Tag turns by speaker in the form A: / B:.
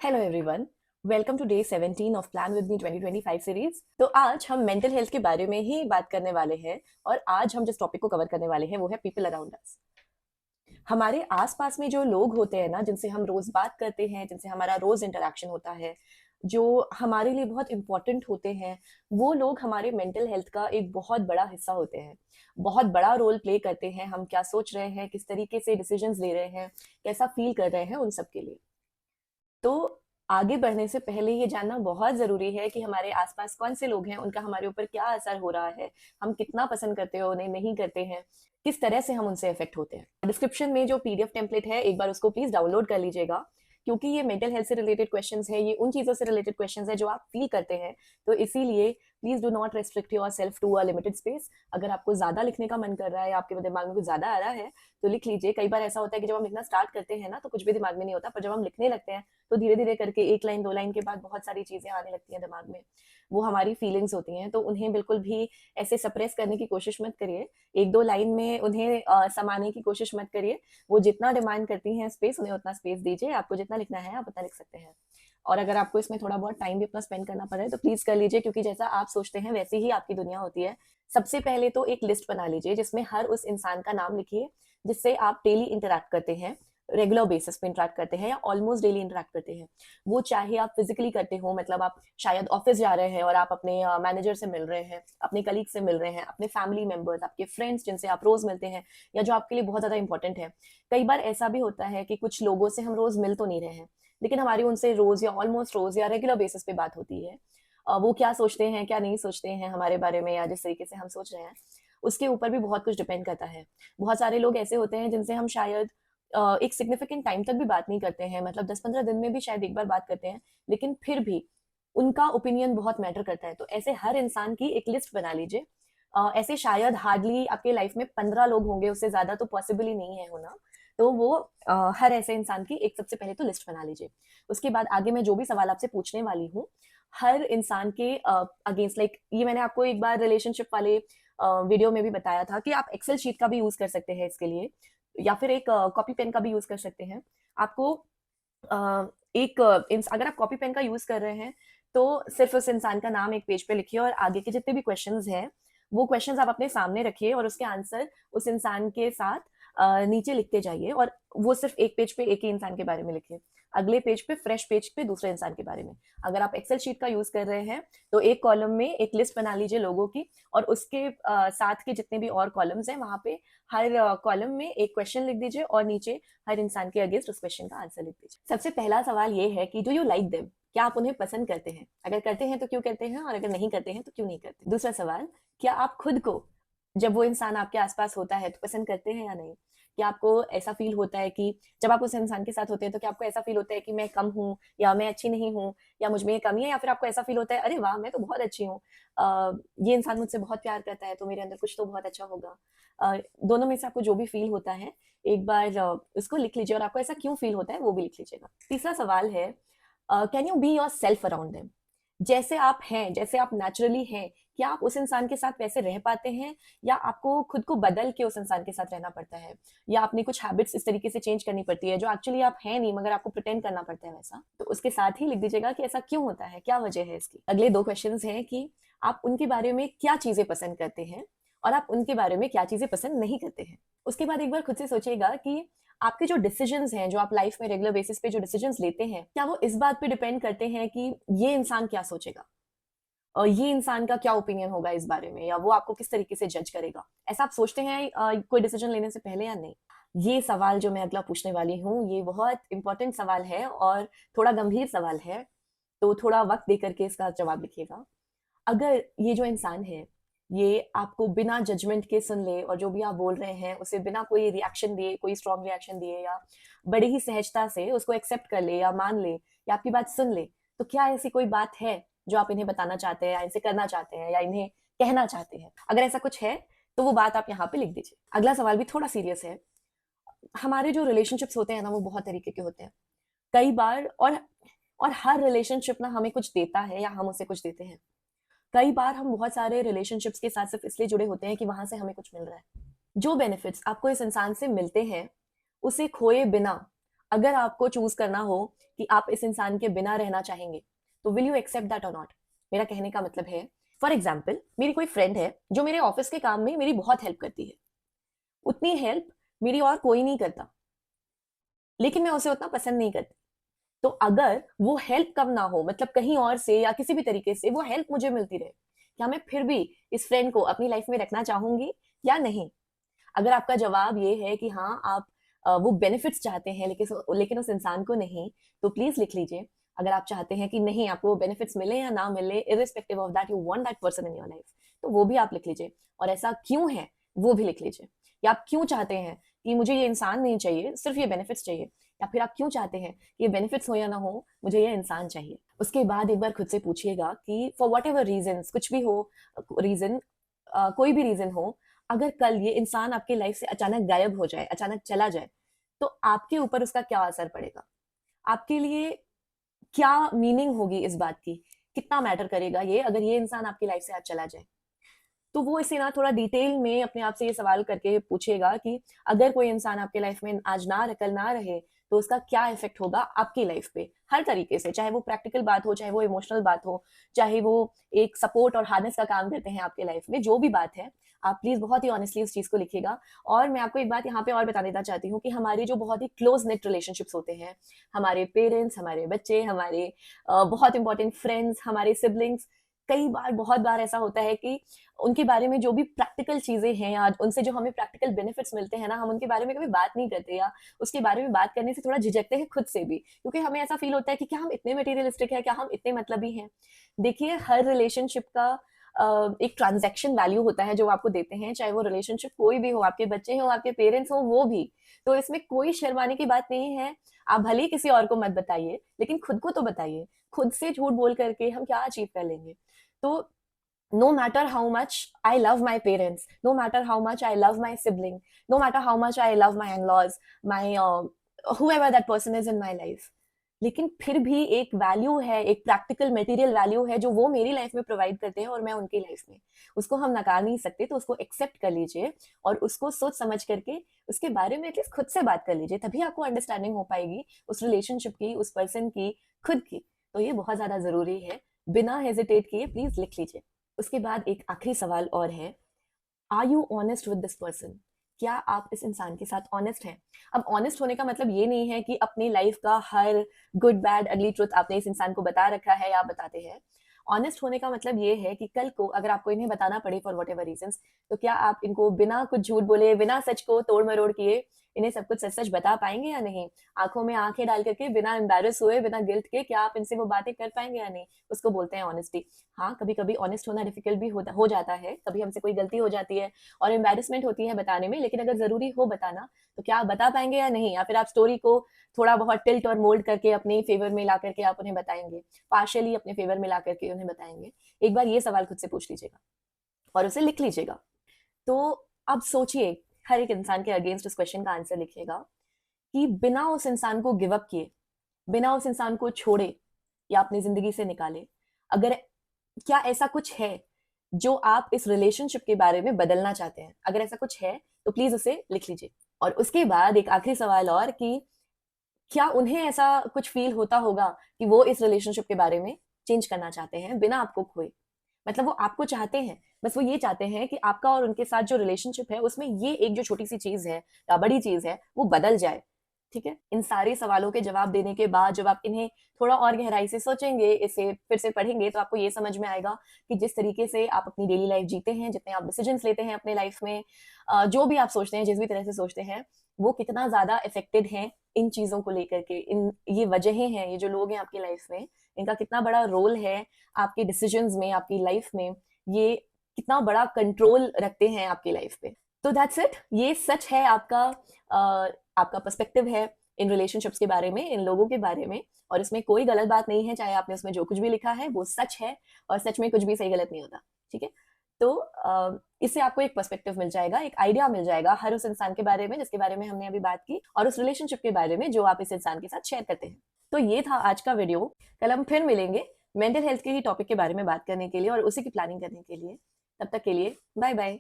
A: Hello everyone, welcome to day 17 of plan with me 2025 series. तो आज हम mental health के बारे में ही बात करने वाले हैं और आज हम जिस टॉपिक को कवर करने वाले हैं वो है पीपल अराउंड अस। हमारे आसपास में जो लोग होते हैं ना, जिनसे हम रोज बात करते हैं, जिनसे हमारा रोज इंटरेक्शन होता है, जो हमारे लिए बहुत इंपॉर्टेंट होते हैं, वो लोग हमारे मेंटल हेल्थ का एक बहुत बड़ा हिस्सा होते हैं। बहुत बड़ा रोल प्ले करते हैं। हम क्या सोच रहे हैं, किस तरीके से डिसीजंस ले रहे हैं, कैसा फील कर रहे हैं, उन सब के लिए। तो आगे बढ़ने से पहले ये जानना बहुत ज़रूरी है कि हमारे आसपास कौन से लोग हैं, उनका हमारे ऊपर क्या असर हो रहा है, हम कितना पसंद करते हो, उन्हें नहीं करते हैं, किस तरह से हम उनसे इफेक्ट होते हैं। डिस्क्रिप्शन में जो पीडीएफ टेम्पलेट है, एक बार उसको प्लीज़ डाउनलोड कर लीजिएगा, क्योंकि ये मेंटल हेल्थ से रिलेटेड क्वेश्चंस है, ये उन चीज़ों से रिलेटेड क्वेश्चंस है जो आप फील करते हैं। तो इसीलिए please do not restrict yourself to a limited space. अगर आपको ज़्यादा लिखने का मन कर रहा है या आपके दिमाग में कुछ ज़्यादा आ रहा है, तो लिख लीजिए। कई बार ऐसा होता है कि जब हम लिखना स्टार्ट करते हैं ना, तो कुछ भी दिमाग में नहीं होता, पर जब हम लिखने लगते हैं तो धीरे धीरे करके एक लाइन दो लाइन के बाद बहुत सारी चीजें आने लगती हैं दिमाग में। वो हमारी फीलिंग्स होती हैं, तो उन्हें बिल्कुल भी ऐसे सप्रेस करने की कोशिश मत करिए। एक दो लाइन में उन्हें समाने की कोशिश मत करिए। वो जितना डिमांड करती हैं स्पेस, उन्हें उतना स्पेस दीजिए। आपको जितना लिखना है आप उतना लिख सकते हैं। और अगर आपको इसमें थोड़ा बहुत टाइम भी अपना स्पेंड करना पड़े तो प्लीज कर लीजिए, क्योंकि जैसा आप सोचते हैं वैसी ही आपकी दुनिया होती है। सबसे पहले तो एक लिस्ट बना लीजिए जिसमें हर उस इंसान का नाम लिखिए जिससे आप डेली इंटरेक्ट करते हैं, रेगुलर बेसिस पे इंटरेक्ट करते हैं या ऑलमोस्ट डेली इंटरेक्ट करते हैं। वो चाहे आप फिजिकली करते हो, मतलब आप शायद ऑफिस जा रहे हैं और आप अपने मैनेजर से मिल रहे हैं, अपने कलीग से मिल रहे हैं, अपने फैमिली मेंबर्स, आपके फ्रेंड्स जिनसे आप रोज मिलते हैं या जो आपके लिए बहुत ज्यादा इंपॉर्टेंट है। कई बार ऐसा भी होता है कि कुछ लोगों से हम रोज मिल तो नहीं रहे हैं, लेकिन हमारी उनसे रोज या ऑलमोस्ट रोज या रेगुलर बेसिस पे बात होती है। वो क्या सोचते हैं, क्या नहीं सोचते हैं हमारे बारे में, या जिस तरीके से हम सोच रहे हैं उसके ऊपर भी बहुत कुछ डिपेंड करता है। बहुत सारे लोग ऐसे होते हैं जिनसे हम शायद एक सिग्निफिकेंट टाइम तक भी बात नहीं करते हैं, मतलब 10-15 दिन में भी शायद एक बार बात करते हैं, लेकिन फिर भी उनका ओपिनियन बहुत मैटर करता है। तो ऐसे हर इंसान की एक लिस्ट बना लीजिए। ऐसे शायद हार्डली आपके लाइफ में 15 लोग होंगे, उससे ज्यादा तो पॉसिबल ही नहीं है होना। तो वो हर ऐसे इंसान की एक सबसे पहले तो लिस्ट बना लीजिए। उसके बाद आगे मैं जो भी सवाल आपसे पूछने वाली हूँ, हर इंसान के अगेंस्ट, लाइक ये मैंने आपको एक बार रिलेशनशिप वाले वीडियो में भी बताया था कि आप एक्सेल शीट का भी यूज कर सकते हैं इसके लिए, या फिर एक कॉपी पेन का भी यूज कर सकते हैं। आपको एक अगर आप कॉपी पेन का यूज कर रहे हैं तो सिर्फ उस इंसान का नाम एक पेज पे लिखिए और आगे के जितने भी क्वेश्चंस हैं वो क्वेश्चंस आप अपने सामने रखिए और उसके आंसर उस इंसान के साथ नीचे लिखते जाइए। और वो सिर्फ एक पेज पे एक ही इंसान के बारे में लिखिए, अगले पेज पे फ्रेश पेज पे दूसरे इंसान के बारे में। अगर आप एक्सेल शीट का यूज कर रहे हैं तो एक कॉलम में एक लिस्ट बना लीजिए लोगों की, और उसके साथ के जितने भी और कॉलम्स हैं वहां पे हर कॉलम में एक क्वेश्चन लिख दीजिए और नीचे हर इंसान के अगेंस्ट उस क्वेश्चन का आंसर लिख दीजिए। सबसे पहला सवाल ये है कि डू यू लाइक देम? क्या आप उन्हें पसंद करते हैं? अगर करते हैं तो क्यों करते हैं, और अगर नहीं करते हैं तो क्यों नहीं करते? दूसरा सवाल, क्या आप खुद को जब वो इंसान आपके आसपास होता है तो पसंद करते हैं या नहीं? क्या आपको ऐसा फील होता है कि जब आप उस इंसान के साथ होते हैं तो क्या आपको ऐसा फील होता है कि मैं कम हूँ या मैं अच्छी नहीं हूँ या मुझ में ये कमी है, या फिर आपको ऐसा फील होता है अरे वाह मैं तो बहुत अच्छी हूँ, ये इंसान मुझसे बहुत प्यार करता है तो मेरे अंदर कुछ तो बहुत अच्छा होगा। दोनों में से आपको जो भी फील होता है एक बार उसको लिख लीजिए और आपको ऐसा क्यों फील होता है वो भी लिख लीजिएगा। तीसरा सवाल है, can you be your self around them? जैसे आप हैं, जैसे आप नेचुरली हैं, क्या आप उस इंसान के साथ वैसे रह पाते हैं, या आपको खुद को बदल के उस इंसान के साथ रहना पड़ता है, या अपनी कुछ हैबिट्स इस तरीके से चेंज करनी पड़ती है जो एक्चुअली आप हैं नहीं मगर आपको प्रिटेंड करना पड़ता है वैसा। तो उसके साथ ही लिख दीजिएगा कि ऐसा क्यों होता है, क्या वजह है इसकी। अगले दो क्वेश्चन हैं कि आप उनके बारे में क्या चीजें पसंद करते हैं और आप उनके बारे में क्या चीजें पसंद नहीं करते हैं। उसके बाद एक बार खुद से सोचिएगा कि आपके जो डिसीजंस हैं, जो आप लाइफ में रेगुलर बेसिस पे जो डिसीजंस लेते हैं, क्या वो इस बात पे डिपेंड करते हैं कि ये इंसान क्या सोचेगा और ये इंसान का क्या ओपिनियन होगा इस बारे में, या वो आपको किस तरीके से जज करेगा। ऐसा आप सोचते हैं कोई डिसीजन लेने से पहले या नहीं? ये सवाल जो मैं अगला पूछने वाली हूँ ये बहुत इंपॉर्टेंट सवाल है और थोड़ा गंभीर सवाल है, तो थोड़ा वक्त दे करके इसका जवाब लिखिएगा। अगर ये जो इंसान है ये आपको बिना जजमेंट के सुन ले और जो भी आप बोल रहे हैं उसे बिना कोई रिएक्शन दिए, कोई स्ट्रॉन्ग रिएक्शन दिए, या बड़े ही सहजता से उसको एक्सेप्ट कर ले या मान ले या आपकी बात सुन ले, तो क्या ऐसी कोई बात है जो आप इन्हें बताना चाहते हैं या इनसे करना चाहते हैं या इन्हें कहना चाहते हैं? अगर ऐसा कुछ है तो वो बात आप यहाँ पे लिख दीजिए। अगला सवाल भी थोड़ा सीरियस है। हमारे जो रिलेशनशिप्स होते हैं ना वो बहुत तरीके के होते हैं। कई बार और हर रिलेशनशिप ना हमें कुछ देता है या हम उसे कुछ देते हैं। कई बार हम बहुत सारे रिलेशनशिप्स के साथ सिर्फ इसलिए जुड़े होते हैं कि वहां से हमें कुछ मिल रहा है। जो बेनिफिट्स आपको इस इंसान से मिलते हैं उसे खोए बिना अगर आपको चूज करना हो कि आप इस इंसान के बिना रहना चाहेंगे, तो विल यू एक्सेप्ट दैट और नॉट? मेरा कहने का मतलब है, फॉर एग्जाम्पल मेरी कोई फ्रेंड है जो मेरे ऑफिस के काम में मेरी बहुत हेल्प करती है, उतनी हेल्प मेरी और कोई नहीं करता, लेकिन मैं उसे उतना पसंद नहीं करती। तो अगर वो हेल्प कम ना हो, मतलब कहीं और से या किसी भी तरीके से वो हेल्प मुझे मिलती रहे, क्या मैं फिर भी इस फ्रेंड को अपनी लाइफ में रखना चाहूंगी या नहीं? अगर आपका जवाब ये है कि हाँ, आप वो बेनिफिट्स चाहते हैं लेकिन उस इंसान को नहीं, तो प्लीज लिख लीजिए। अगर आप चाहते हैं कि नहीं, आपको वो बेनिफिट्स मिले या ना मिले, irrespective of that you want that person in your life, तो वो भी आप लिख लीजिए। और ऐसा क्यों है वो भी लिख लीजिए। या आप क्यों चाहते हैं कि मुझे ये इंसान नहीं चाहिए, सिर्फ ये बेनिफिट्स चाहिए। या फिर आप क्यों चाहते हैं कि ये बेनिफिट्स हो या ना हो, मुझे ये इंसान चाहिए। उसके बाद एक बार खुद से पूछिएगा कि फॉर वट एवर रीजन, कुछ भी हो रीजन, कोई भी रीजन हो, अगर कल ये इंसान आपके लाइफ से अचानक गायब हो जाए, अचानक चला जाए, तो आपके ऊपर उसका क्या असर पड़ेगा? आपके लिए क्या मीनिंग होगी इस बात की? कितना मैटर करेगा ये अगर ये इंसान आपकी लाइफ से आज चला जाए? तो वो इसे ना थोड़ा डिटेल में अपने आप से ये सवाल करके पूछेगा कि अगर कोई इंसान आपके लाइफ में आज ना रहे, कल ना रहे, तो उसका क्या इफेक्ट होगा आपकी लाइफ पे, हर तरीके से। चाहे वो प्रैक्टिकल बात हो, चाहे वो इमोशनल बात हो, चाहे वो एक सपोर्ट और हार्नेस का काम करते हैं आपके लाइफ में, जो भी बात है, आप प्लीज बहुत ही ऑनेस्टली उस चीज को लिखिएगा। और मैं आपको एक बात यहाँ पे और बता देना चाहती हूँ कि हमारी जो बहुत ही क्लोज नेट रिलेशनशिप्स होते हैं, हमारे पेरेंट्स, हमारे बच्चे, हमारे बहुत इंपॉर्टेंट फ्रेंड्स, हमारे सिबलिंग्स, कई बार, बहुत बार ऐसा होता है कि उनके बारे में जो भी प्रैक्टिकल चीजें हैं या उनसे जो हमें प्रैक्टिकल बेनिफिट्स मिलते हैं ना, हम उनके बारे में कभी बात नहीं करते, या उसके बारे में बात करने से थोड़ा झिझकते हैं खुद से भी, क्योंकि हमें ऐसा फील होता है कि क्या हम इतने मटेरियलिस्टिक है, क्या हम इतने मतलबी हैं। देखिए, हर रिलेशनशिप का एक ट्रांजैक्शन वैल्यू होता है जो आपको देते हैं, चाहे वो रिलेशनशिप कोई भी हो, आपके बच्चे हो, आपके पेरेंट्स हो, वो भी। तो इसमें कोई शर्माने की बात नहीं है। आप भले ही किसी और को मत बताइए, लेकिन खुद को तो बताइए। खुद से झूठ बोल करके हम क्या अचीव कर लेंगे? तो no matter how much I love my parents, no matter how much I love my sibling, no matter how much I love my in-laws, my whoever that person is in my life, लेकिन फिर भी एक value है, एक practical material value है जो वो मेरी लाइफ में प्रोवाइड करते हैं और मैं उनकी लाइफ में, उसको हम नकार नहीं सकते। तो उसको एक्सेप्ट कर लीजिए और उसको सोच समझ करके उसके बारे में एटलीस्ट खुद से बात कर लीजिए, तभी आपको अंडरस्टैंडिंग हो पाएगी उस रिलेशनशिप की, उस पर्सन की, खुद की। तो ये बहुत ज्यादा जरूरी है, बिना हेजिटेट किए प्लीज लिख लीजिए। उसके बाद एक आखिरी सवाल और है, are you honest with this person? क्या आप इस इंसान के साथ ऑनेस्ट हैं? अब ऑनेस्ट होने का मतलब ये नहीं है कि अपनी लाइफ का हर गुड बैड अगली ट्रुथ आपने इस इंसान को बता रखा है या आप बताते हैं। ऑनेस्ट होने का मतलब ये है कि कल को अगर आपको इन्हें बताना पड़े फॉर वट एवर रीजन, तो क्या आप इनको बिना कुछ झूठ बोले, बिना सच को तोड़ मरोड़ किए इन्हें सब कुछ सच सच बता पाएंगे या नहीं? आंखों में आंखें डाल करके, बिना एम्बेरस हुए, बिना गिल्ट के, क्या आप इनसे वो बातें कर पाएंगे या नहीं? उसको बोलते हैं ऑनेस्टी। हाँ, कभी कभी ऑनेस्ट होना डिफिकल्ट भी हो जाता है, कभी हमसे कोई गलती हो जाती है और एम्बेरसमेंट होती है बताने में, लेकिन अगर जरूरी हो बताना, तो क्या आप बता पाएंगे या नहीं? या फिर आप स्टोरी को थोड़ा बहुत टिल्ट और मोल्ड करके अपने फेवर में ला करके आप उन्हें बताएंगे, पार्शियली अपने फेवर में ला करके उन्हें बताएंगे? एक बार ये सवाल खुद से पूछ लीजिएगा और उसे लिख लीजिएगा। तो अब सोचिए, हर एक इंसान के अगेंस्ट इस क्वेश्चन का आंसर लिखिएगा कि बिना उस इंसान को गिव अप किए, बिना उस इंसान को छोड़े या अपनी जिंदगी से निकाले, अगर क्या ऐसा कुछ है जो आप इस रिलेशनशिप के बारे में बदलना चाहते हैं? अगर ऐसा कुछ है तो प्लीज उसे लिख लीजिए। और उसके बाद एक आखिरी सवाल और, कि क्या उन्हें ऐसा कुछ फील होता होगा कि वो इस रिलेशनशिप के बारे में चेंज करना चाहते हैं बिना आपको खोए? मतलब वो आपको चाहते हैं, बस वो ये चाहते हैं कि आपका और उनके साथ जो रिलेशनशिप है उसमें ये एक जो छोटी सी चीज है या बड़ी चीज है वो बदल जाए। ठीक है, इन सारे सवालों के जवाब देने के बाद जब आप इन्हें थोड़ा और गहराई से सोचेंगे, इसे फिर से पढ़ेंगे, तो आपको ये समझ में आएगा कि जिस तरीके से आप अपनी डेली लाइफ जीते हैं, जितने आप डिसीजंस लेते हैं अपने लाइफ में, जो भी आप सोचते हैं, जिस भी तरह से सोचते हैं, वो कितना ज्यादा इफेक्टेड है इन चीजों को लेकर के। इन ये वजहें हैं, ये जो लोग हैं आपकी लाइफ में, इनका कितना बड़ा रोल है आपके डिसीजंस में, आपकी लाइफ में, ये कितना बड़ा कंट्रोल रखते हैं आपकी लाइफ पे। तो दैट्स इट, ये सच है आपका, आपका पर्सपेक्टिव है इन रिलेशनशिप्स के बारे में, इन लोगों के बारे में, और इसमें कोई गलत बात नहीं है। चाहे आपने उसमें जो कुछ भी लिखा है वो सच है, और सच में कुछ भी सही गलत नहीं होता। ठीक है, तो इससे आपको एक पर्सपेक्टिव मिल जाएगा, एक आइडिया मिल जाएगा हर उस इंसान के बारे में जिसके बारे में हमने अभी बात की, और उस रिलेशनशिप के बारे में जो आप इस इंसान के साथ शेयर करते हैं। तो ये था आज का वीडियो। कल हम फिर मिलेंगे मेंटल हेल्थ के ही टॉपिक के बारे में बात करने के लिए और उसी की प्लानिंग करने के लिए। तब तक के लिए बाय बाय।